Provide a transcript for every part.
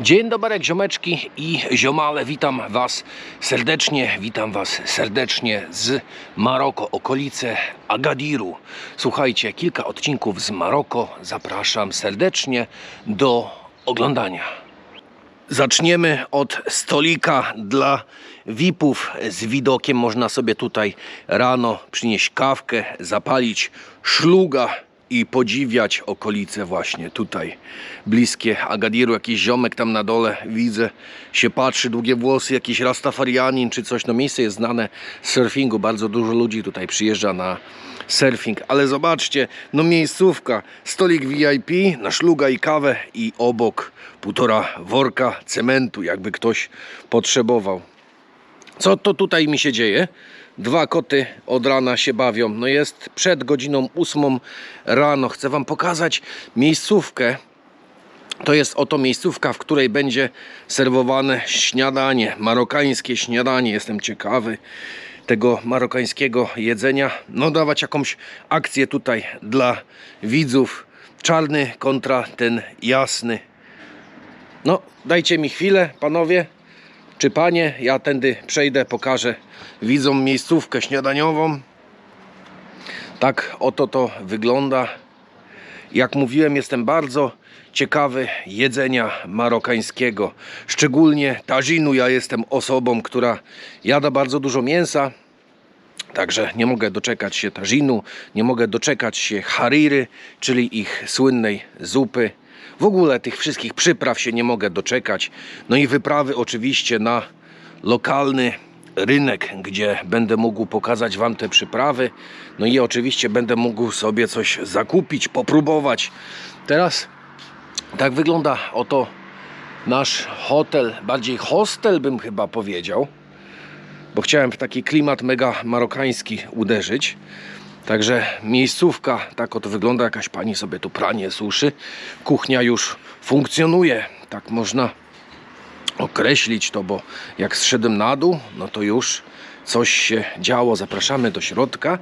Dzień dobry, ziomeczki i ziomale, witam was serdecznie z Maroko, okolice Agadiru. Słuchajcie, kilka odcinków z Maroko, zapraszam serdecznie do oglądania. Zaczniemy od stolika dla VIP-ów z widokiem. Można sobie tutaj rano przynieść kawkę, zapalić szluga i podziwiać okolice właśnie tutaj bliskie Agadiru. Jakiś ziomek tam na dole widzę, się patrzy, długie włosy, jakiś rastafarianin czy coś. No miejsce jest znane z surfingu, bardzo dużo ludzi tutaj przyjeżdża na surfing, ale zobaczcie, no miejscówka, stolik VIP na szluga i kawę i obok 1,5 worka cementu, jakby ktoś potrzebował. Co to tutaj mi się dzieje? 2 koty od rana się bawią. No jest przed godziną 8 rano. Chcę wam pokazać miejscówkę. To jest oto miejscówka, w której będzie serwowane śniadanie, marokańskie śniadanie. Jestem ciekawy tego marokańskiego jedzenia. No dawać jakąś akcję tutaj dla widzów. Czarny kontra ten jasny. No dajcie mi chwilę, panowie. Czy panie, ja tędy przejdę, pokażę widzom miejscówkę śniadaniową. Tak oto to wygląda. Jak mówiłem, jestem bardzo ciekawy jedzenia marokańskiego. Szczególnie taginu. Ja jestem osobą, która jada bardzo dużo mięsa. Także nie mogę doczekać się taginu, nie mogę doczekać się hariry, czyli ich słynnej zupy. W ogóle tych wszystkich przypraw się nie mogę doczekać. No i wyprawy oczywiście na lokalny rynek, gdzie będę mógł pokazać wam te przyprawy. No i oczywiście będę mógł sobie coś zakupić, popróbować. Teraz tak wygląda oto nasz hotel, bardziej hostel bym chyba powiedział, bo chciałem w taki klimat mega marokański uderzyć. Także miejscówka, tak oto wygląda. Jakaś pani sobie tu pranie suszy. Kuchnia już funkcjonuje, tak można określić to, bo jak zszedłem na dół, no to już coś się działo. Zapraszamy do środka.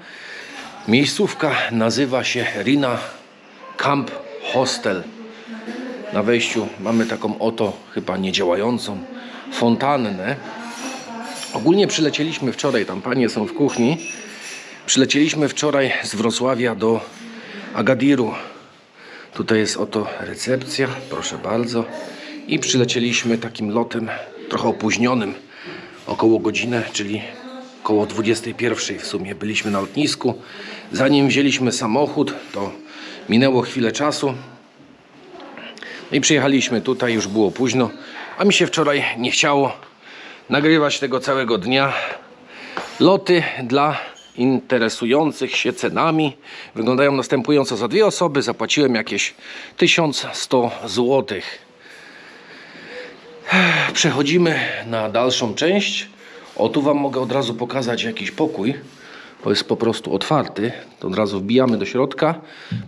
Miejscówka nazywa się Rina Camp Hostel. Na wejściu mamy taką oto chyba niedziałającą fontannę. Ogólnie przylecieliśmy wczoraj, tam panie są w kuchni. Przylecieliśmy wczoraj z Wrocławia do Agadiru. Tutaj jest oto recepcja, proszę bardzo. I przylecieliśmy takim lotem trochę opóźnionym, około godzinę, czyli około 21 w sumie byliśmy na lotnisku. Zanim wzięliśmy samochód, to minęło chwilę czasu. No i przyjechaliśmy tutaj, już było późno, a mi się wczoraj nie chciało nagrywać tego całego dnia. Loty dla interesujących się cenami wyglądają następująco. Za 2 osoby zapłaciłem jakieś 1100 zł. Przechodzimy na dalszą część. O, tu wam mogę od razu pokazać jakiś pokój, bo jest po prostu otwarty. To od razu wbijamy do środka.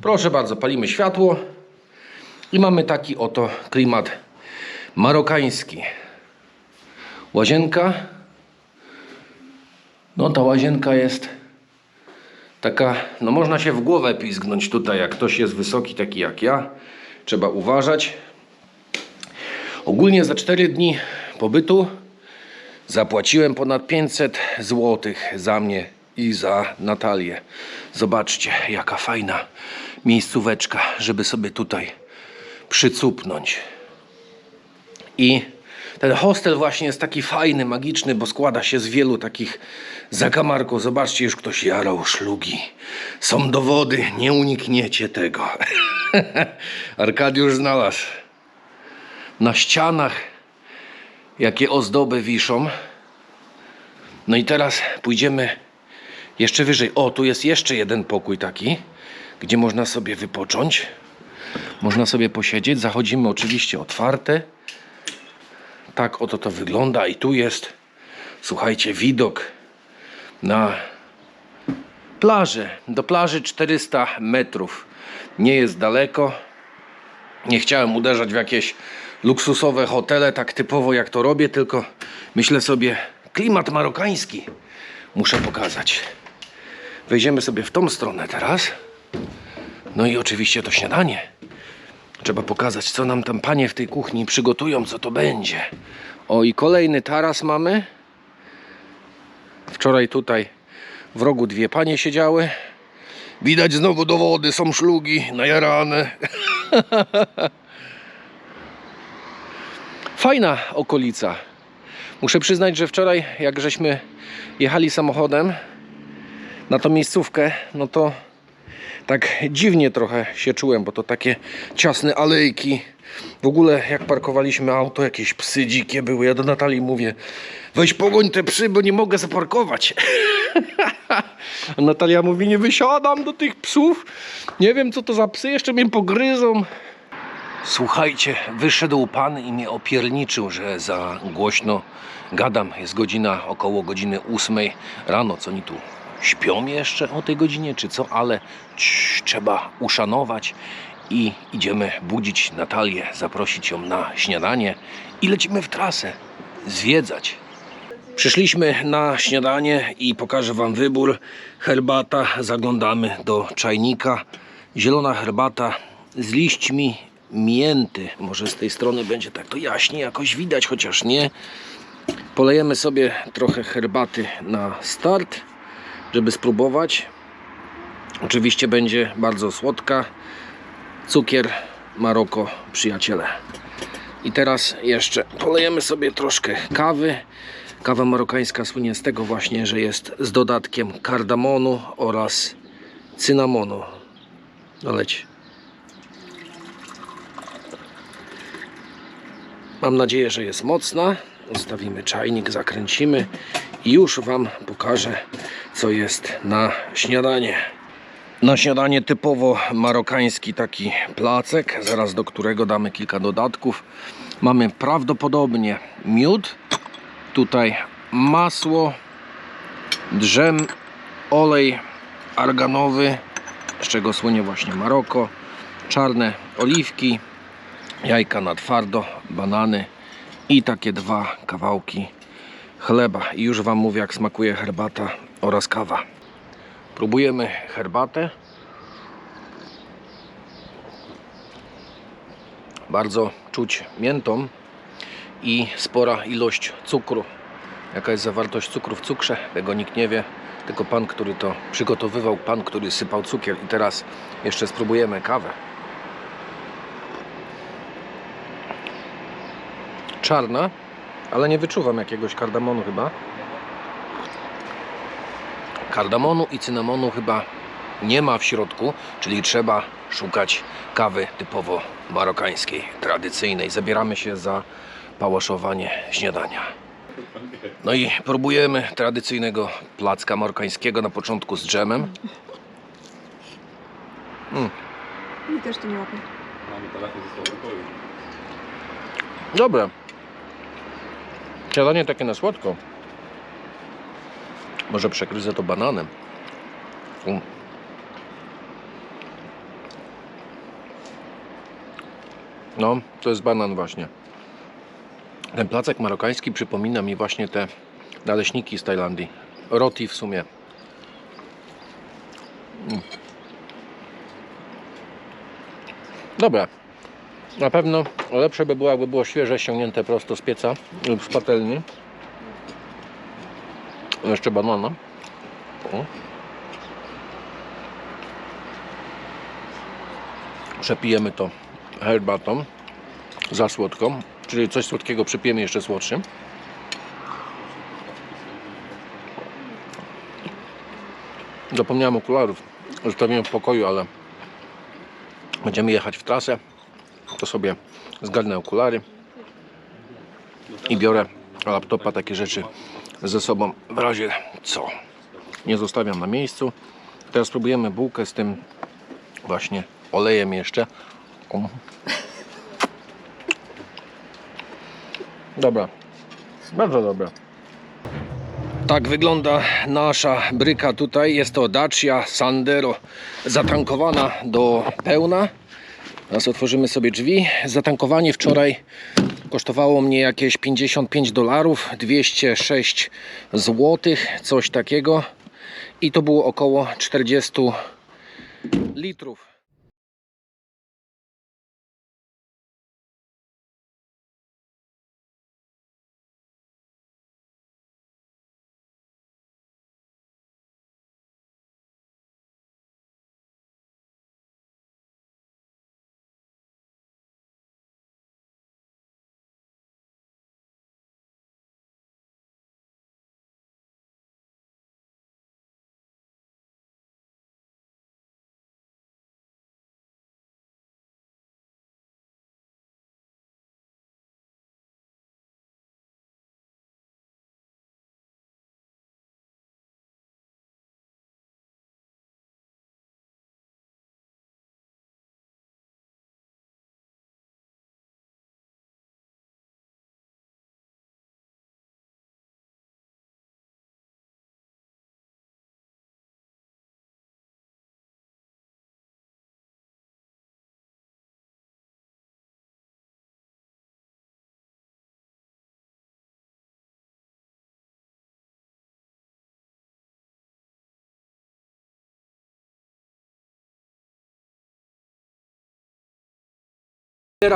Proszę bardzo, palimy światło i mamy taki oto klimat marokański. Łazienka. No ta łazienka jest taka, no można się w głowę pizgnąć tutaj, jak ktoś jest wysoki, taki jak ja. Trzeba uważać. Ogólnie za 4 dni pobytu zapłaciłem ponad 500 zł za mnie i za Natalię. Zobaczcie, jaka fajna miejscóweczka, żeby sobie tutaj przycupnąć. I ten hostel właśnie jest taki fajny, magiczny, bo składa się z wielu takich zakamarków. Zobaczcie, już ktoś jarał szlugi. Są dowody, nie unikniecie tego. Arkadiusz znalazł. Na ścianach jakie ozdoby wiszą. No i teraz pójdziemy jeszcze wyżej. O, tu jest jeszcze jeden pokój taki, gdzie można sobie wypocząć. Można sobie posiedzieć. Zachodzimy oczywiście otwarte. Tak oto to wygląda i tu jest, słuchajcie, widok na plażę. Do plaży 400 metrów. Nie jest daleko. Nie chciałem uderzać w jakieś luksusowe hotele, tak typowo jak to robię, tylko myślę sobie, klimat marokański muszę pokazać. Wejdziemy sobie w tą stronę teraz. No i oczywiście to śniadanie. Trzeba pokazać, co nam tam panie w tej kuchni przygotują, co to będzie. O, i kolejny taras mamy. Wczoraj tutaj w rogu dwie panie siedziały. Widać znowu dowody, są szlugi najarane. Fajna okolica. Muszę przyznać, że wczoraj jak żeśmy jechali samochodem na tą miejscówkę, no to tak dziwnie trochę się czułem, bo to takie ciasne alejki. W ogóle jak parkowaliśmy auto, jakieś psy dzikie były. Ja do Natalii mówię, weź pogoń te psy, bo nie mogę zaparkować. A Natalia mówi, nie wysiadam do tych psów. Nie wiem, co to za psy, jeszcze mnie pogryzą. Słuchajcie, wyszedł pan i mnie opierniczył, że za głośno gadam. Jest godzina, około godziny 8 rano. Co oni tu śpią jeszcze o tej godzinie, czy co? Ale trzeba uszanować i idziemy budzić Natalię, zaprosić ją na śniadanie i lecimy w trasę zwiedzać. Przyszliśmy na śniadanie i pokażę wam wybór. Herbata, zaglądamy do czajnika. Zielona herbata z liśćmi mięty. Może z tej strony będzie tak to jaśniej jakoś widać, chociaż nie. Polejemy sobie trochę herbaty na start, żeby spróbować. Oczywiście będzie bardzo słodka. Cukier Maroko, przyjaciele. I teraz jeszcze polejemy sobie troszkę kawy. Kawa marokańska słynie z tego właśnie, że jest z dodatkiem kardamonu oraz cynamonu. No leć. Mam nadzieję, że jest mocna. Ustawimy czajnik, zakręcimy i już wam pokażę, co jest na śniadanie. Na śniadanie typowo marokański taki placek, zaraz do którego damy kilka dodatków. Mamy prawdopodobnie miód, tutaj masło, drzem, olej arganowy, z czego słynie właśnie Maroko, czarne oliwki, jajka na twardo, banany i takie dwa kawałki chleba. I już wam mówię, jak smakuje herbata oraz kawa. Próbujemy herbatę. Bardzo czuć miętą i spora ilość cukru. Jaka jest zawartość cukru w cukrze, tego nikt nie wie. Tylko pan, który to przygotowywał, pan, który sypał cukier. I teraz jeszcze spróbujemy kawę. Czarna, ale nie wyczuwam jakiegoś kardamonu chyba. Kardamonu i cynamonu chyba nie ma w środku, czyli trzeba szukać kawy typowo marokańskiej, tradycyjnej. Zabieramy się za pałaszowanie śniadania. No i próbujemy tradycyjnego placka marokańskiego, na początku z dżemem. I też to nie łapie. Dobre. Śniadanie takie na słodko. Może przekryzę to bananem. No, to jest banan właśnie. Ten placek marokański przypomina mi właśnie te naleśniki z Tajlandii. Roti w sumie. Dobra. Na pewno lepsze by było, jakby było świeże, ściągnięte prosto z pieca lub z patelni. Jeszcze banana. O. Przepijemy to herbatą za słodką, czyli coś słodkiego przypijemy jeszcze słodszym. Zapomniałem okularów, zostawiłem w pokoju, ale będziemy jechać w trasę, to sobie zgarnę okulary i biorę laptopa, takie rzeczy ze sobą w razie co. Nie zostawiam na miejscu. Teraz spróbujemy bułkę z tym właśnie olejem jeszcze. Dobra, bardzo dobra. Tak wygląda nasza bryka tutaj. Jest to Dacia Sandero zatankowana do pełna. Teraz otworzymy sobie drzwi. Zatankowanie wczoraj kosztowało mnie jakieś $55, 206 zł, coś takiego. I to było około 40 litrów.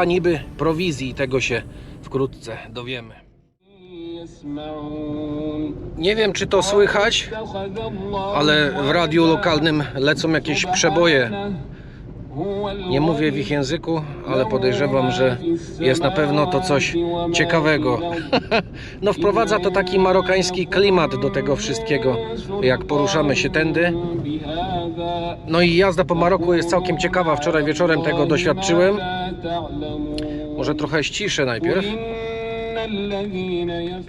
niby prowizji, tego się wkrótce dowiemy. Nie wiem, czy to słychać, ale w radiu lokalnym lecą jakieś przeboje. Nie mówię w ich języku, ale podejrzewam, że jest na pewno to coś ciekawego. No, wprowadza to taki marokański klimat do tego wszystkiego, jak poruszamy się tędy. No i jazda po Maroku jest całkiem ciekawa. Wczoraj wieczorem tego doświadczyłem. Może trochę ściszę najpierw,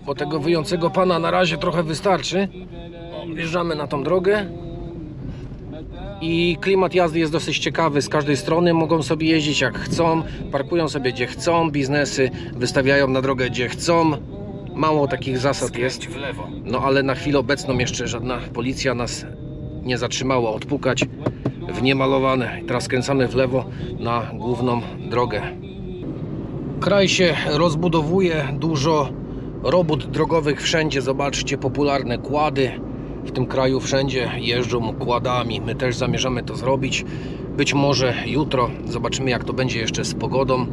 bo tego wyjącego pana na razie trochę wystarczy. Wjeżdżamy na tą drogę i klimat jazdy jest dosyć ciekawy. Z każdej strony mogą sobie jeździć jak chcą, parkują sobie gdzie chcą, biznesy wystawiają na drogę gdzie chcą. Mało takich zasad jest, no ale na chwilę obecną jeszcze żadna policja nas nie zatrzymała odpukać w niemalowane. Teraz skręcamy w lewo na główną drogę. Kraj się rozbudowuje, dużo robót drogowych wszędzie. Zobaczcie, popularne kłady. W tym kraju wszędzie jeżdżą kładami. My też zamierzamy to zrobić. Być może jutro. Zobaczymy, jak to będzie jeszcze z pogodą.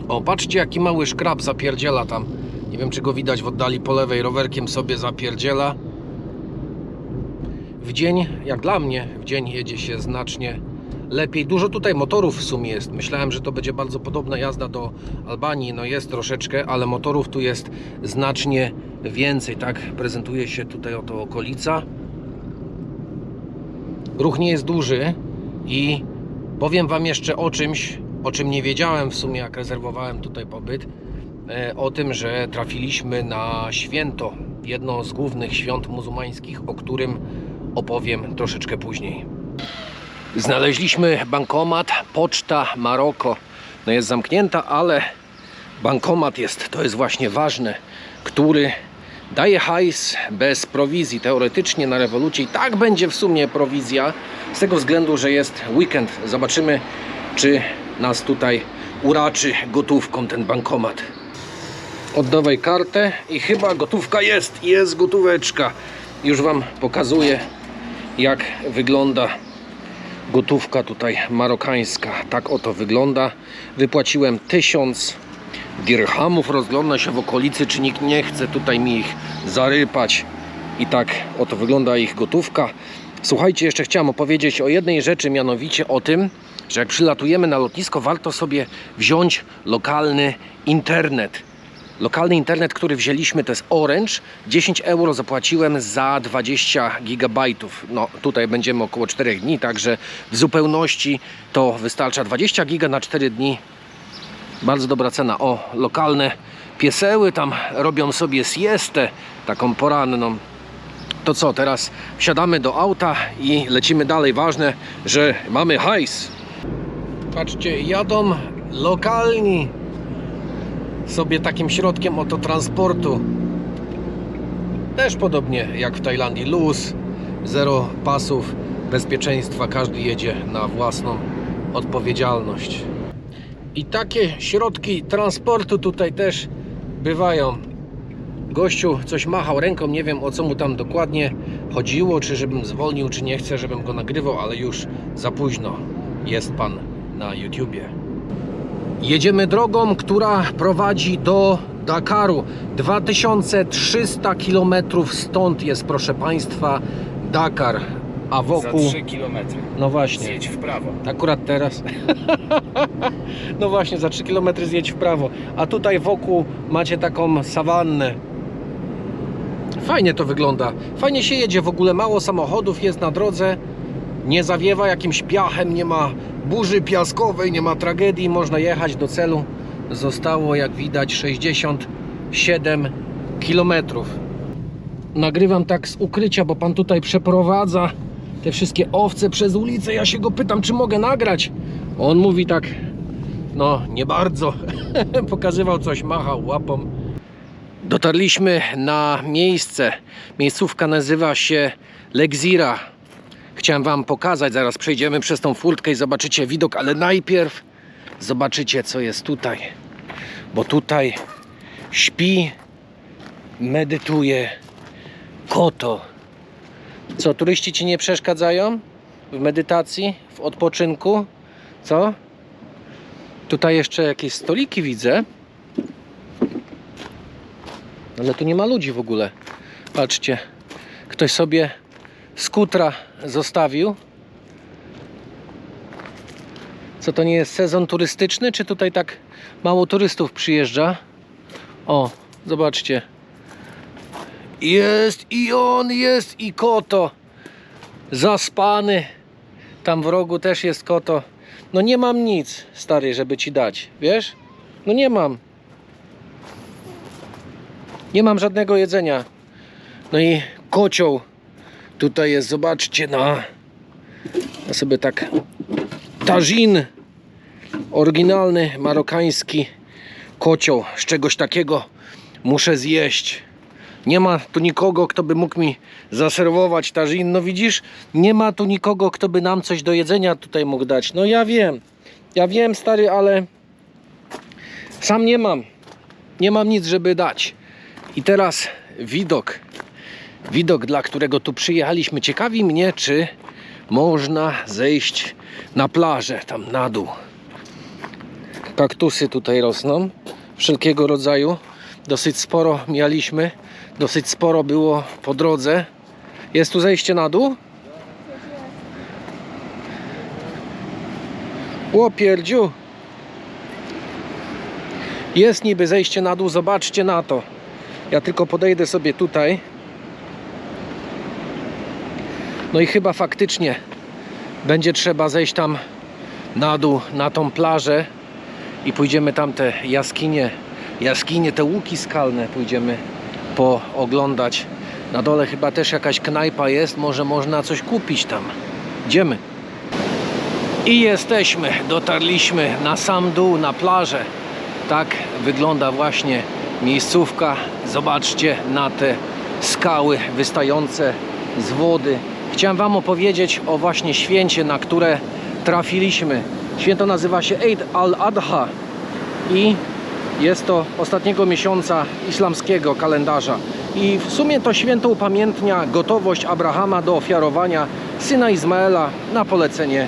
O, patrzcie, jaki mały szkrab zapierdziela tam. Nie wiem, czy go widać w oddali po lewej. Rowerkiem sobie zapierdziela. W dzień, jak dla mnie, w dzień jedzie się znacznie lepiej. Dużo tutaj motorów w sumie jest. Myślałem, że to będzie bardzo podobna jazda do Albanii. No jest troszeczkę, ale motorów tu jest znacznie więcej. Tak prezentuje się tutaj oto okolica. Ruch nie jest duży i powiem wam jeszcze o czymś, o czym nie wiedziałem w sumie, jak rezerwowałem tutaj pobyt. O tym, że trafiliśmy na święto, jedno z głównych świąt muzułmańskich, o którym opowiem troszeczkę później. Znaleźliśmy bankomat, poczta Maroko. No jest zamknięta, ale bankomat jest, to jest właśnie ważne, który daje hajs bez prowizji. Teoretycznie na rewolucji tak będzie w sumie prowizja, z tego względu, że jest weekend. Zobaczymy, czy nas tutaj uraczy gotówką ten bankomat. Oddawaj kartę i chyba gotówka jest gotóweczka. Już wam pokazuję, jak wygląda gotówka tutaj marokańska. Tak oto wygląda. Wypłaciłem 1000 dirhamów. Rozglądam się w okolicy, czy nikt nie chce tutaj mi ich zarypać. I tak oto wygląda ich gotówka. Słuchajcie, jeszcze chciałem opowiedzieć o jednej rzeczy, mianowicie o tym, że jak przylatujemy na lotnisko, warto sobie wziąć lokalny internet. Lokalny internet, który wzięliśmy, to jest Orange. 10 euro zapłaciłem za 20 gigabajtów. No tutaj będziemy około 4 dni, także w zupełności to wystarcza 20 giga na 4 dni. Bardzo dobra cena. O, lokalne pieseły tam robią sobie siestę, taką poranną. To co, teraz wsiadamy do auta i lecimy dalej. Ważne, że mamy hajs. Patrzcie, jadą lokalni sobie takim środkiem oto transportu. Też podobnie jak w Tajlandii. Luz, zero pasów bezpieczeństwa. Każdy jedzie na własną odpowiedzialność. I takie środki transportu tutaj też bywają. Gościu coś machał ręką, nie wiem, o co mu tam dokładnie chodziło, czy żebym zwolnił, czy nie chcę, żebym go nagrywał, ale już za późno. Jest pan na YouTubie. Jedziemy drogą, która prowadzi do Dakaru. 2300 km stąd jest, proszę państwa, Dakar. A wokół... Za 3 km. No właśnie. Zjedź w prawo. Akurat teraz. No właśnie, za 3 km zjedź w prawo. A tutaj wokół macie taką sawannę. Fajnie to wygląda. Fajnie się jedzie w ogóle. Mało samochodów jest na drodze. Nie zawiewa jakimś piachem, nie ma burzy piaskowej, nie ma tragedii. Można jechać do celu. Zostało, jak widać, 67 km. Nagrywam tak z ukrycia, bo pan tutaj przeprowadza te wszystkie owce przez ulicę. Ja się go pytam, czy mogę nagrać. On mówi tak, no nie bardzo. Pokazywał coś, machał łapą. Dotarliśmy na miejsce. Miejscówka nazywa się Legzira. Chciałem wam pokazać, zaraz przejdziemy przez tą furtkę i zobaczycie widok, ale najpierw zobaczycie, co jest tutaj. Bo tutaj śpi, medytuje koto. Co, turyści ci nie przeszkadzają w medytacji, w odpoczynku? Co? Tutaj jeszcze jakieś stoliki widzę. Ale tu nie ma ludzi w ogóle. Patrzcie. Ktoś sobie skutra zostawił. Co, to nie jest sezon turystyczny? Czy tutaj tak mało turystów przyjeżdża? O, zobaczcie. Jest i on, jest i koto. Zaspany. Tam w rogu też jest koto. No nie mam nic, stary, żeby ci dać. Wiesz? No nie mam. Nie mam żadnego jedzenia. No i kocioł tutaj jest, zobaczcie, na sobie tak tagine, oryginalny marokański kocioł. Z czegoś takiego muszę zjeść. Nie ma tu nikogo, kto by mógł mi zaserwować tagine. No widzisz, nie ma tu nikogo, kto by nam coś do jedzenia tutaj mógł dać. No ja wiem, stary, ale sam nie mam nic, żeby dać. I teraz widok, dla którego tu przyjechaliśmy. Ciekawi mnie, czy można zejść na plażę, tam na dół. Kaktusy tutaj rosną, wszelkiego rodzaju. Dosyć sporo mieliśmy, dosyć sporo było po drodze. Jest tu zejście na dół? Łopierdziu. Jest niby zejście na dół, zobaczcie na to. Ja tylko podejdę sobie tutaj. No i chyba faktycznie będzie trzeba zejść tam na dół, na tą plażę i pójdziemy tam te jaskinie, te łuki skalne pójdziemy pooglądać. Na dole chyba też jakaś knajpa jest, może można coś kupić tam. Idziemy. I jesteśmy, dotarliśmy na sam dół, na plażę. Tak wygląda właśnie miejscówka. Zobaczcie na te skały wystające z wody. Chciałem wam opowiedzieć o właśnie święcie, na które trafiliśmy. Święto nazywa się Eid al-Adha i jest to ostatniego miesiąca islamskiego kalendarza. I w sumie to święto upamiętnia gotowość Abrahama do ofiarowania syna Izmaela na polecenie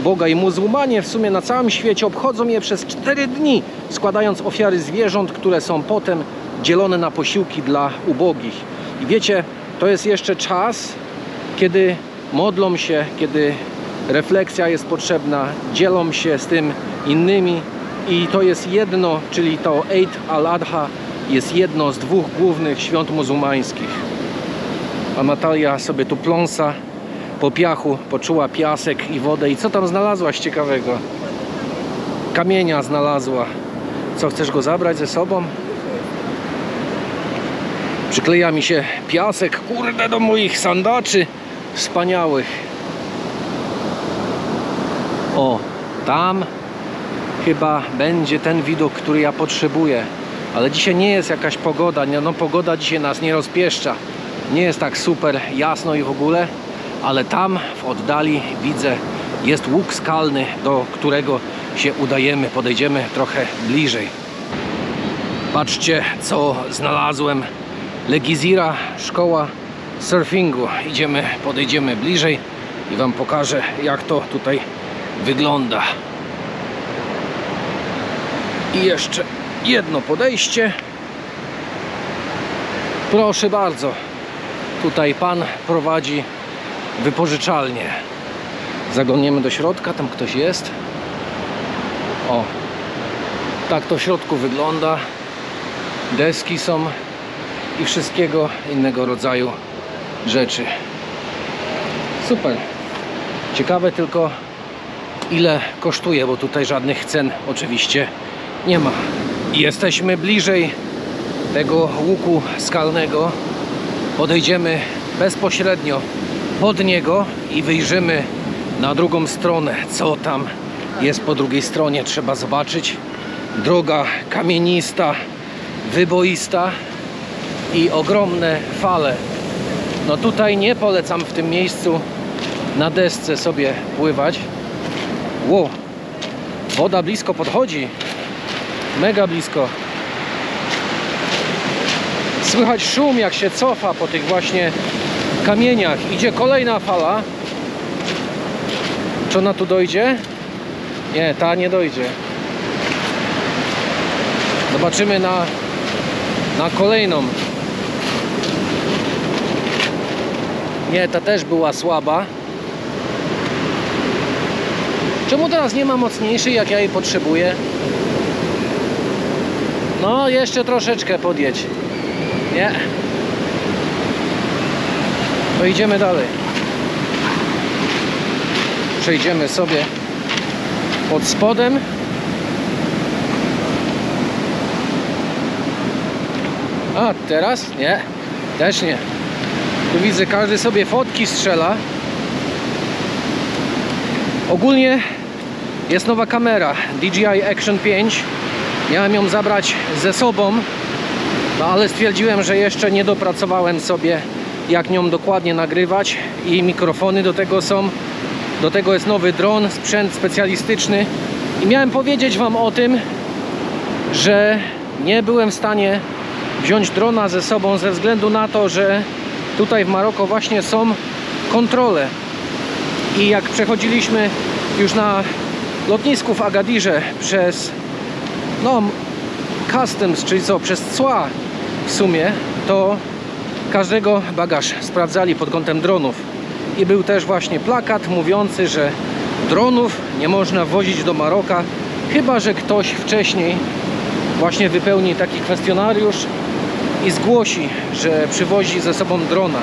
Boga. I muzułmanie w sumie na całym świecie obchodzą je przez 4 dni, składając ofiary zwierząt, które są potem dzielone na posiłki dla ubogich. I wiecie, to jest jeszcze czas, kiedy modlą się, kiedy refleksja jest potrzebna, dzielą się z tym innymi i to jest jedno, czyli to Eid al-Adha jest jedno z 2 głównych świąt muzułmańskich. A Natalia sobie tu pląsa po piachu, poczuła piasek i wodę. I co tam znalazłaś ciekawego? Kamienia znalazła. Co, chcesz go zabrać ze sobą? Przykleja mi się piasek, kurde, do moich sandaczy wspaniałych. O, tam chyba będzie ten widok, który ja potrzebuję. Ale dzisiaj nie jest jakaś pogoda, no pogoda dzisiaj nas nie rozpieszcza. Nie jest tak super jasno i w ogóle, ale tam w oddali widzę, jest łuk skalny, do którego się udajemy. Podejdziemy trochę bliżej. Patrzcie, co znalazłem. Legizira, szkoła surfingu. Podejdziemy bliżej i wam pokażę, jak to tutaj wygląda. I jeszcze jedno podejście. Proszę bardzo. Tutaj pan prowadzi wypożyczalnię. Zaglądniemy do środka, tam ktoś jest. O, tak to w środku wygląda. Deski są i wszystkiego innego rodzaju rzeczy. Super. Ciekawe tylko, ile kosztuje, bo tutaj żadnych cen oczywiście nie ma. Jesteśmy bliżej tego łuku skalnego. Podejdziemy bezpośrednio pod niego i wyjrzymy na drugą stronę. Co tam jest po drugiej stronie, trzeba zobaczyć. Droga kamienista, wyboista i ogromne fale. No tutaj nie polecam w tym miejscu na desce sobie pływać. Wow, woda blisko podchodzi. Mega blisko. Słychać szum, jak się cofa po tych właśnie kamieniach. Idzie kolejna fala. Czy ona tu dojdzie? Nie, ta nie dojdzie. Zobaczymy na kolejną. Nie, ta też była słaba. Czemu teraz nie ma mocniejszej, jak ja jej potrzebuję? No, jeszcze troszeczkę podjedź. Nie. To idziemy dalej. Przejdziemy sobie pod spodem. A, teraz? Nie. Też nie. Tu widzę, każdy sobie fotki strzela. Ogólnie jest nowa kamera DJI Action 5. Miałem ją zabrać ze sobą, no ale stwierdziłem, że jeszcze nie dopracowałem sobie, jak nią dokładnie nagrywać, i mikrofony do tego są. Do tego jest nowy dron, sprzęt specjalistyczny, i miałem powiedzieć wam o tym, że nie byłem w stanie wziąć drona ze sobą ze względu na to, że tutaj w Maroko właśnie są kontrole. I jak przechodziliśmy już na lotnisku w Agadirze przez customs, czyli co, przez cła w sumie, to każdego bagaż sprawdzali pod kątem dronów. I był też właśnie plakat mówiący, że dronów nie można wwozić do Maroka, chyba że ktoś wcześniej właśnie wypełni taki kwestionariusz i zgłosi, że przywozi ze sobą drona.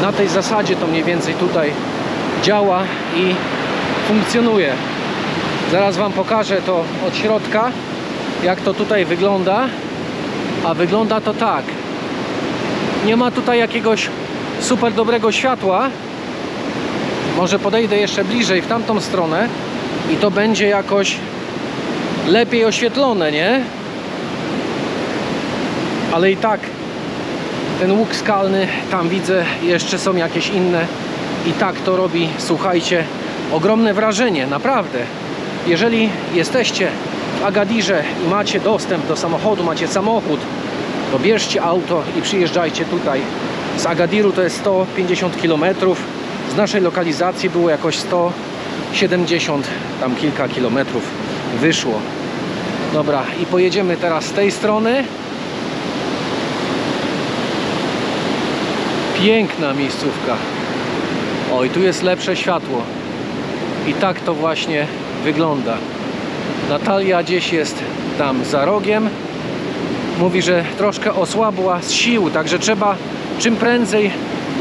Na tej zasadzie to mniej więcej tutaj działa i funkcjonuje. Zaraz wam pokażę to od środka, jak to tutaj wygląda. A wygląda to tak. Nie ma tutaj jakiegoś super dobrego światła. Może podejdę jeszcze bliżej w tamtą stronę i to będzie jakoś lepiej oświetlone, nie? Ale i tak ten łuk skalny, tam widzę, jeszcze są jakieś inne, i tak to robi, słuchajcie, ogromne wrażenie, naprawdę. Jeżeli jesteście w Agadirze i macie dostęp do samochodu, macie samochód, to bierzcie auto i przyjeżdżajcie tutaj. Z Agadiru to jest 150 km, z naszej lokalizacji było jakoś 170, tam kilka kilometrów wyszło. Dobra, i pojedziemy teraz z tej strony. Piękna miejscówka. O, i tu jest lepsze światło. I tak to właśnie wygląda. Natalia gdzieś jest tam za rogiem. Mówi, że troszkę osłabła z sił, także trzeba czym prędzej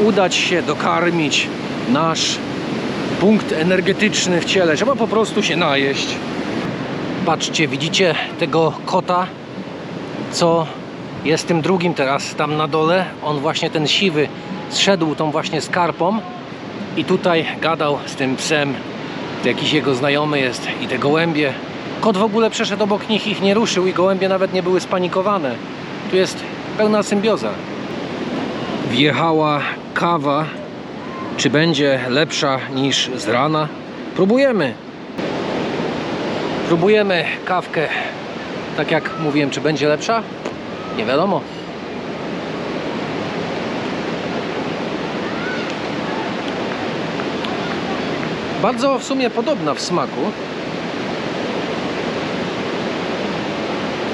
udać się dokarmić nasz punkt energetyczny w ciele. Trzeba po prostu się najeść. Patrzcie, widzicie tego kota, co jest tym drugim teraz tam na dole? On właśnie, ten siwy, zszedł tą właśnie skarpą i tutaj gadał z tym psem. To jakiś jego znajomy jest, i te gołębie. Kot w ogóle przeszedł obok nich, ich nie ruszył, i gołębie nawet nie były spanikowane. Tu jest pełna symbioza. Wjechała kawa. Czy będzie lepsza niż z rana? Próbujemy. Próbujemy kawkę. Tak jak mówiłem, czy będzie lepsza? Nie wiadomo. Bardzo w sumie podobna w smaku.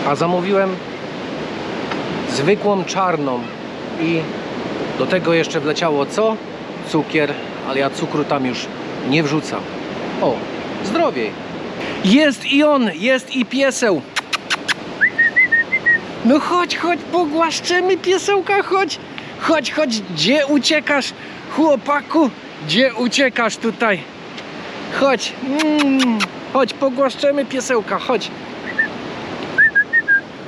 A zamówiłem zwykłą czarną i do tego jeszcze wleciało co? Cukier, ale ja cukru tam już nie wrzucam. O, zdrowiej. Jest i on, jest i pieseł. No chodź, chodź, pogłaszczymy piesełka, chodź. Chodź, chodź, gdzie uciekasz, chłopaku? Gdzie uciekasz tutaj? Chodź, chodź, pogłaszczymy piesełka, chodź.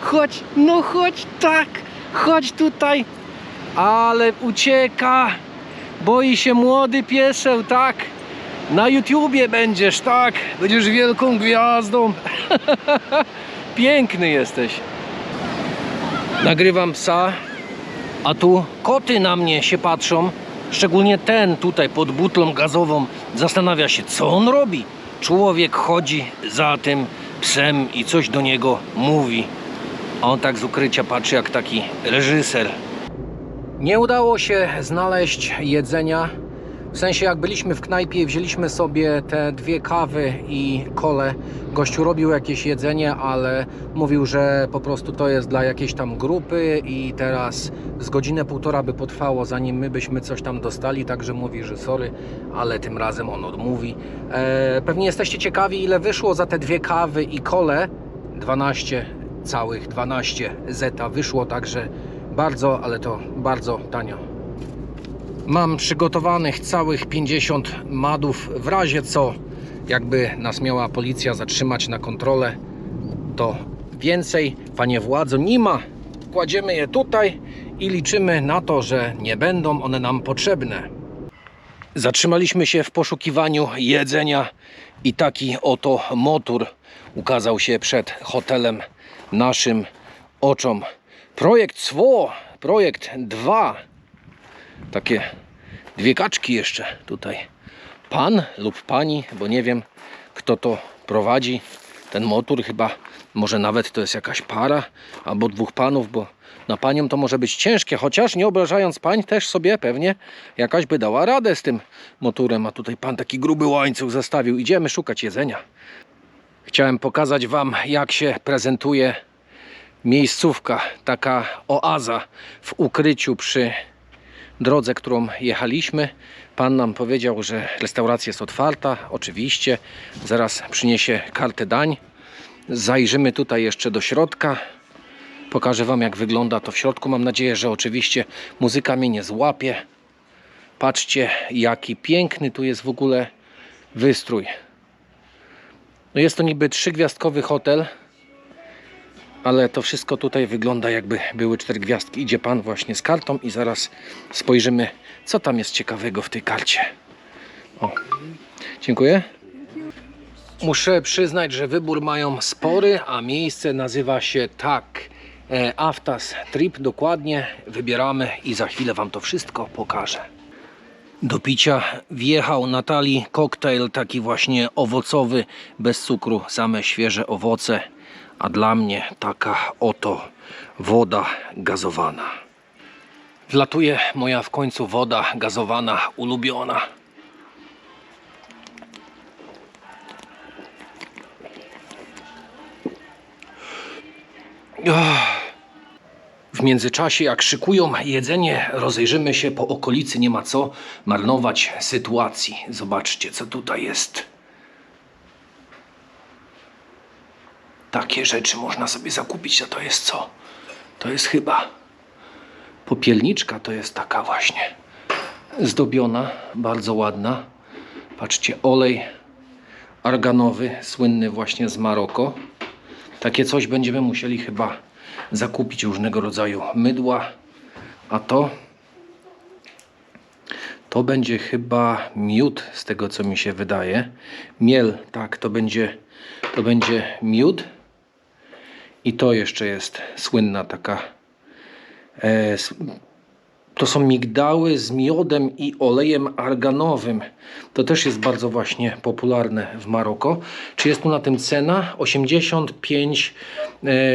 Chodź, no chodź, tak, chodź tutaj. Ale ucieka. Boi się młody pieseł, tak. Na YouTubie będziesz, tak. Będziesz wielką gwiazdą. Piękny jesteś. Nagrywam psa, a tu koty na mnie się patrzą. Szczególnie ten tutaj pod butlą gazową. Zastanawia się, co on robi. Człowiek chodzi za tym psem i coś do niego mówi. A on tak z ukrycia patrzy jak taki reżyser. Nie udało się znaleźć jedzenia. W sensie jak byliśmy w knajpie i wzięliśmy sobie te 2 kawy i kolę, gościu robił jakieś jedzenie, ale mówił, że po prostu to jest dla jakiejś tam grupy i teraz z godzinę, półtora by potrwało, zanim my byśmy coś tam dostali, także mówi, że sorry, ale tym razem on odmówi. Pewnie jesteście ciekawi, ile wyszło za te 2 kawy i kolę. 12 zeta wyszło, także bardzo, ale to bardzo tanio. Mam przygotowanych całych 50 madów, w razie co, jakby nas miała policja zatrzymać na kontrolę, to więcej, panie władzo, nie ma. Kładziemy je tutaj i liczymy na to, że nie będą one nam potrzebne. Zatrzymaliśmy się w poszukiwaniu jedzenia i taki oto motor ukazał się przed hotelem naszym oczom. Projekt SWO, projekt 2. Takie 2 kaczki jeszcze tutaj. Pan lub pani, bo nie wiem, kto to prowadzi. Ten motor chyba, może nawet to jest jakaś para, albo 2 panów, bo na panią to może być ciężkie, chociaż nie obrażając pań, też sobie pewnie jakaś by dała radę z tym motorem. A tutaj pan taki gruby łańcuch zostawił. Idziemy szukać jedzenia. Chciałem pokazać wam, jak się prezentuje miejscówka, taka oaza w ukryciu przy drodze, którą jechaliśmy. Pan nam powiedział, że restauracja jest otwarta. Oczywiście zaraz przyniesie kartę dań. Zajrzymy tutaj jeszcze do środka. Pokażę wam, jak wygląda to w środku. Mam nadzieję, że oczywiście muzyka mnie nie złapie. Patrzcie, jaki piękny tu jest w ogóle wystrój. No jest to niby 3-gwiazdkowy hotel, ale to wszystko tutaj wygląda, jakby były 4 gwiazdki. Idzie pan właśnie z kartą i zaraz spojrzymy, co tam jest ciekawego w tej karcie. O, dziękuję. Muszę przyznać, że wybór mają spory, a miejsce nazywa się tak. Aftas Trip, dokładnie. Wybieramy i za chwilę wam to wszystko pokażę. Do picia wjechał Natalii koktajl taki właśnie owocowy, bez cukru, same świeże owoce. A dla mnie taka oto woda gazowana. Wlatuje moja w końcu woda gazowana ulubiona. W międzyczasie, jak szykują jedzenie, rozejrzymy się po okolicy. Nie ma co marnować sytuacji. Zobaczcie, co tutaj jest. Takie rzeczy można sobie zakupić. A to jest co? To jest chyba popielniczka. To jest taka właśnie zdobiona, bardzo ładna. Patrzcie, olej arganowy, słynny właśnie z Maroko. Takie coś będziemy musieli chyba zakupić, różnego rodzaju mydła. A to będzie chyba miód, z tego co mi się wydaje. Miel, tak, to będzie miód. I to jeszcze jest słynna taka. To są migdały z miodem i olejem arganowym. To też jest bardzo właśnie popularne w Maroko. Czy jest tu na tym cena? 85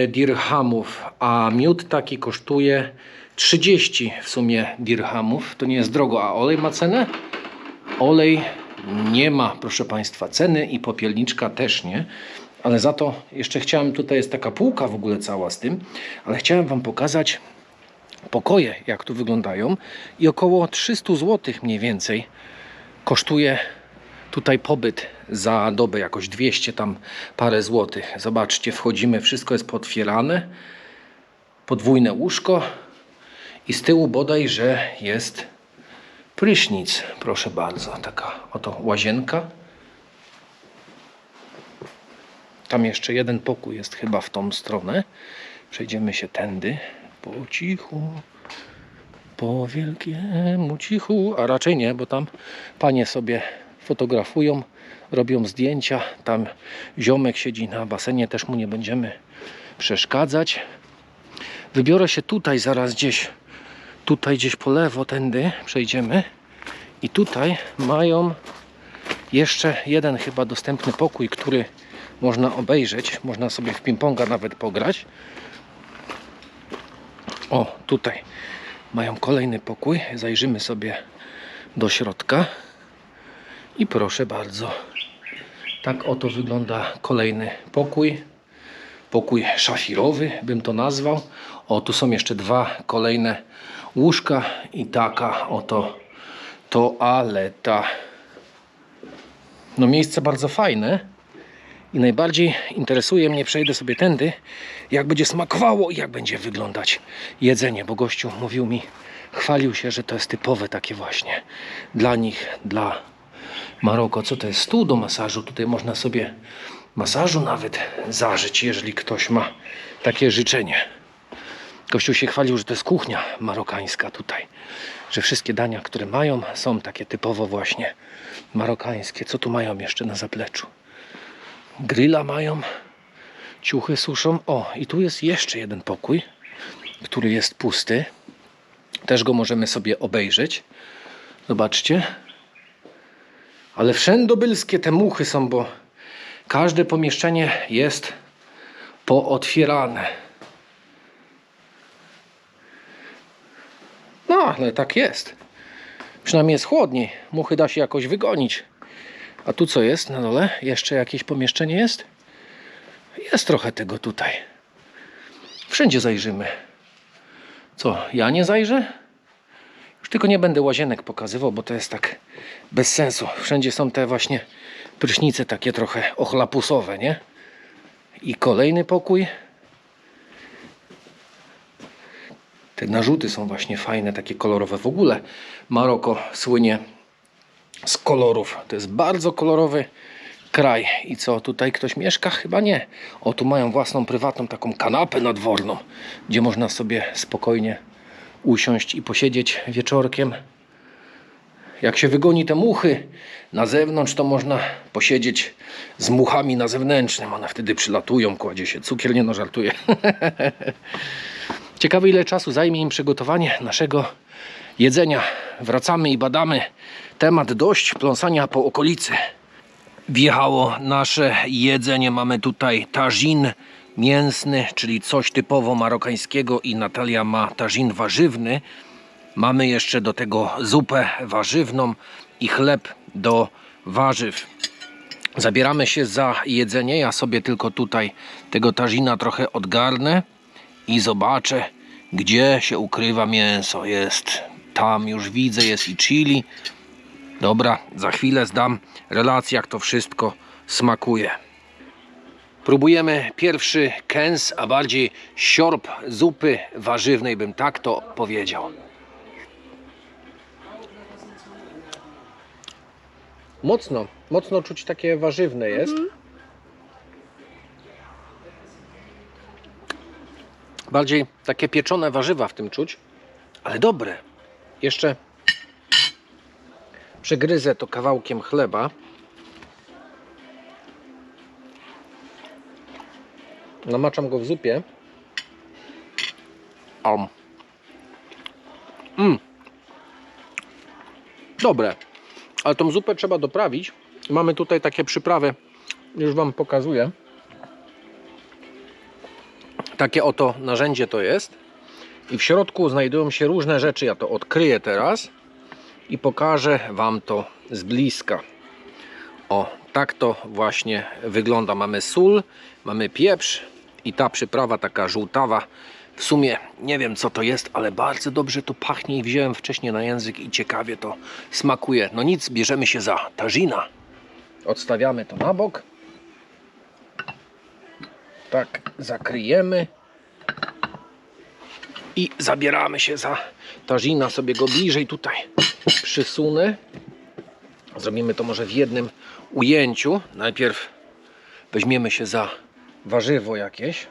dirhamów, a miód taki kosztuje 30 w sumie dirhamów. To nie jest drogo, a olej ma cenę? Olej nie ma, proszę Państwa, ceny i popielniczka też nie. Ale za to jeszcze chciałem, tutaj jest taka półka w ogóle cała z tym, ale chciałem wam pokazać pokoje, jak tu wyglądają, i około 300 zł mniej więcej kosztuje tutaj pobyt za dobę, jakoś 200 tam parę złotych. Zobaczcie, wchodzimy, wszystko jest potwierane, podwójne łóżko i z tyłu bodaj, że jest prysznic, proszę bardzo, taka oto łazienka. Tam jeszcze jeden pokój jest chyba w tą stronę. Przejdziemy się tędy. Po cichu, po wielkiemu cichu. A raczej nie, bo tam panie sobie fotografują, robią zdjęcia. Tam ziomek siedzi na basenie, też mu nie będziemy przeszkadzać. Wybiorę się tutaj zaraz gdzieś, tutaj gdzieś po lewo, tędy przejdziemy. I tutaj mają jeszcze jeden chyba dostępny pokój, który można obejrzeć. Można sobie w ping-ponga nawet pograć. O, tutaj mają kolejny pokój. Zajrzymy sobie do środka. I proszę bardzo, tak oto wygląda kolejny pokój. Pokój szafirowy bym to nazwał. O, tu są jeszcze dwa kolejne łóżka i taka oto toaleta. No miejsce bardzo fajne i najbardziej interesuje mnie, przejdę sobie tędy, jak będzie smakowało i jak będzie wyglądać jedzenie, bo gościu mówił mi, chwalił się, że to jest typowe takie właśnie dla nich, dla Maroko. Co to jest? Stół do masażu. Tutaj można sobie masażu nawet zażyć, jeżeli ktoś ma takie życzenie. Gościu się chwalił, że to jest kuchnia marokańska tutaj, że wszystkie dania, które mają, są takie typowo właśnie marokańskie. Co tu mają jeszcze na zapleczu? Grilla mają, ciuchy suszą. O, i tu jest jeszcze jeden pokój, który jest pusty. Też go możemy sobie obejrzeć. Zobaczcie. Ale wszędobylskie te muchy są, bo każde pomieszczenie jest pootwierane. No, ale tak jest. Przynajmniej jest chłodniej. Muchy da się jakoś wygonić. A tu co jest na dole? Jeszcze jakieś pomieszczenie jest? Jest trochę tego tutaj. Wszędzie zajrzymy. Co, ja nie zajrzę? Już tylko nie będę łazienek pokazywał, bo to jest tak bez sensu. Wszędzie są te właśnie prysznice takie trochę ochlapusowe, nie? I kolejny pokój. Te narzuty są właśnie fajne, takie kolorowe. W ogóle Maroko słynie z kolorów. To jest bardzo kolorowy kraj. I co, tutaj ktoś mieszka? Chyba nie. O, tu mają własną prywatną taką kanapę nadworną, gdzie można sobie spokojnie usiąść i posiedzieć wieczorkiem. Jak się wygoni te muchy na zewnątrz, to można posiedzieć z muchami na zewnętrznym. One wtedy przylatują, kładzie się cukier, nie no, żartuję. Ciekawe, ile czasu zajmie im przygotowanie naszego jedzenia. Wracamy i badamy temat dość pląsania po okolicy. Wjechało nasze jedzenie. Mamy tutaj tagine mięsny, czyli coś typowo marokańskiego, i Natalia ma tagine warzywny. Mamy jeszcze do tego zupę warzywną i chleb do warzyw. Zabieramy się za jedzenie. Ja sobie tylko tutaj tego tagina trochę odgarnę i zobaczę, gdzie się ukrywa mięso. Jest tam, już widzę, jest i chili. Dobra, za chwilę zdam relację, jak to wszystko smakuje. Próbujemy pierwszy kęs, a bardziej siorb zupy warzywnej, bym tak to powiedział. Mocno czuć takie warzywne jest. Bardziej takie pieczone warzywa w tym czuć, ale dobre. Jeszcze przegryzę to kawałkiem chleba. Namaczam go w zupie. Dobre. Ale tą zupę trzeba doprawić. Mamy tutaj takie przyprawy. Już wam pokazuję. Takie oto narzędzie to jest. I w środku znajdują się różne rzeczy. Ja to odkryję teraz i pokażę wam to z bliska. O, tak to właśnie wygląda. Mamy sól, mamy pieprz i ta przyprawa taka żółtawa. W sumie nie wiem, co to jest, ale bardzo dobrze to pachnie i wziąłem wcześniej na język i ciekawie to smakuje. No nic, bierzemy się za tagina. Odstawiamy to na bok. Tak, zakryjemy. I zabieramy się za tagina. Sobie go bliżej tutaj przysunę. Zrobimy to może w jednym ujęciu. Najpierw weźmiemy się za warzywo jakieś.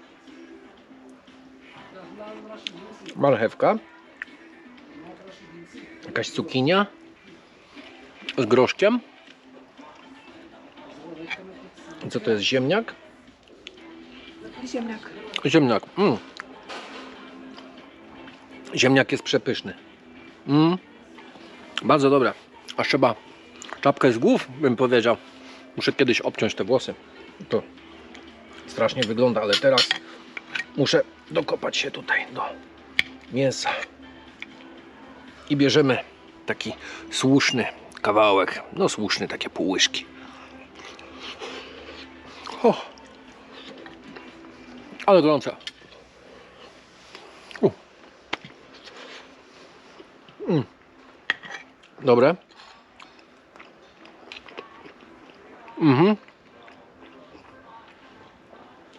Marchewka. Jakaś cukinia z groszkiem. Co to jest? Ziemniak? Ziemniak. Ziemniak. Ziemniak jest przepyszny. Bardzo dobre. Aż trzeba czapkę z głów, bym powiedział. Muszę kiedyś obciąć te włosy. To strasznie wygląda, ale teraz muszę dokopać się tutaj do mięsa. I bierzemy taki słuszny Kawałek, no słuszny, takie pół łyżki. O. Ale gorące. Dobre.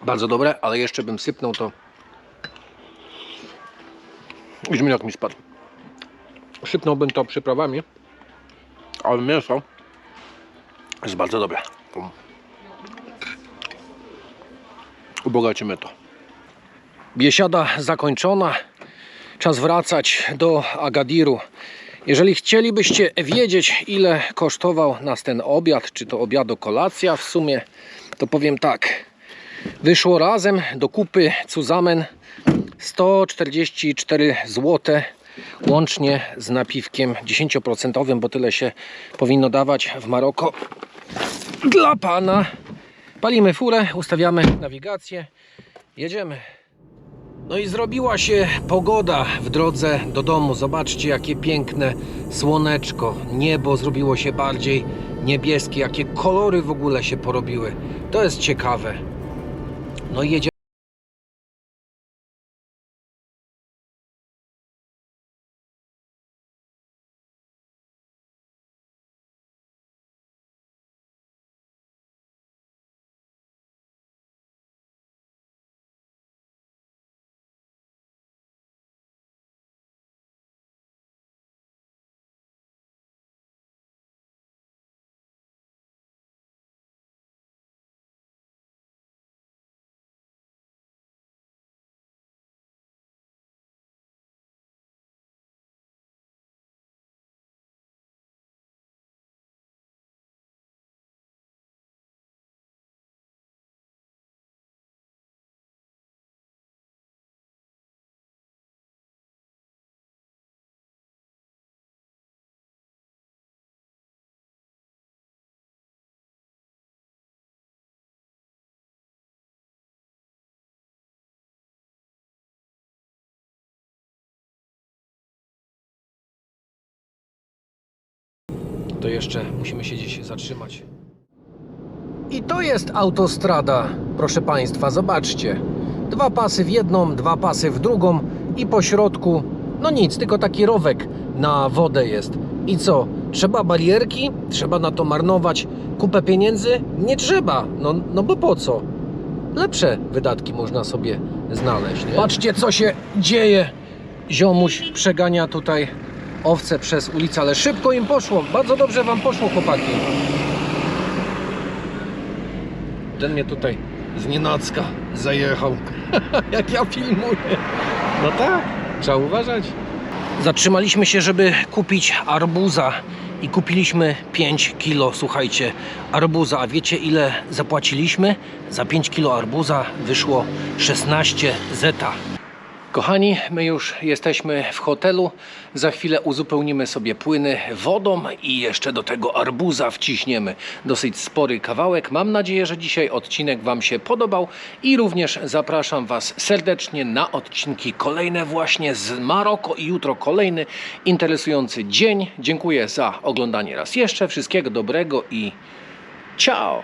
Bardzo dobre, ale jeszcze bym sypnął to. Zimniak mi spadł. Sypnąłbym to przyprawami, ale mięso jest bardzo dobre. Ubogacimy to. Biesiada zakończona. Czas wracać do Agadiru. Jeżeli chcielibyście wiedzieć, ile kosztował nas ten obiad, czy to obiad, kolacja w sumie, to powiem tak. Wyszło razem do kupy zusammen 144 zł, łącznie z napiwkiem 10%, bo tyle się powinno dawać w Maroko dla pana. Palimy furę, ustawiamy nawigację, jedziemy. No i zrobiła się pogoda w drodze do domu. Zobaczcie, jakie piękne słoneczko. Niebo zrobiło się bardziej niebieskie. Jakie kolory w ogóle się porobiły. To jest ciekawe. No i jedziemy. To jeszcze musimy się gdzieś zatrzymać. I to jest autostrada, proszę Państwa, zobaczcie. 2 pasy w jedną, 2 pasy w drugą i po środku, no nic, tylko taki rowek na wodę jest. I co? Trzeba barierki? Trzeba na to marnować kupę pieniędzy? Nie trzeba, no bo po co? Lepsze wydatki można sobie znaleźć, nie? Patrzcie, co się dzieje. Ziomuś przegania tutaj owce przez ulicę, ale szybko im poszło. Bardzo dobrze wam poszło, chłopaki. Ten mnie tutaj znienacka zajechał. Jak ja filmuję. No tak, trzeba uważać. Zatrzymaliśmy się, żeby kupić arbuza i kupiliśmy 5 kilo, słuchajcie, arbuza. A wiecie, ile zapłaciliśmy? Za 5 kilo arbuza wyszło 16 zeta. Kochani, my już jesteśmy w hotelu. Za chwilę uzupełnimy sobie płyny wodą i jeszcze do tego arbuza wciśniemy dosyć spory kawałek. Mam nadzieję, że dzisiaj odcinek Wam się podobał i również zapraszam Was serdecznie na odcinki kolejne właśnie z Maroko i jutro kolejny interesujący dzień. Dziękuję za oglądanie raz jeszcze. Wszystkiego dobrego i ciao!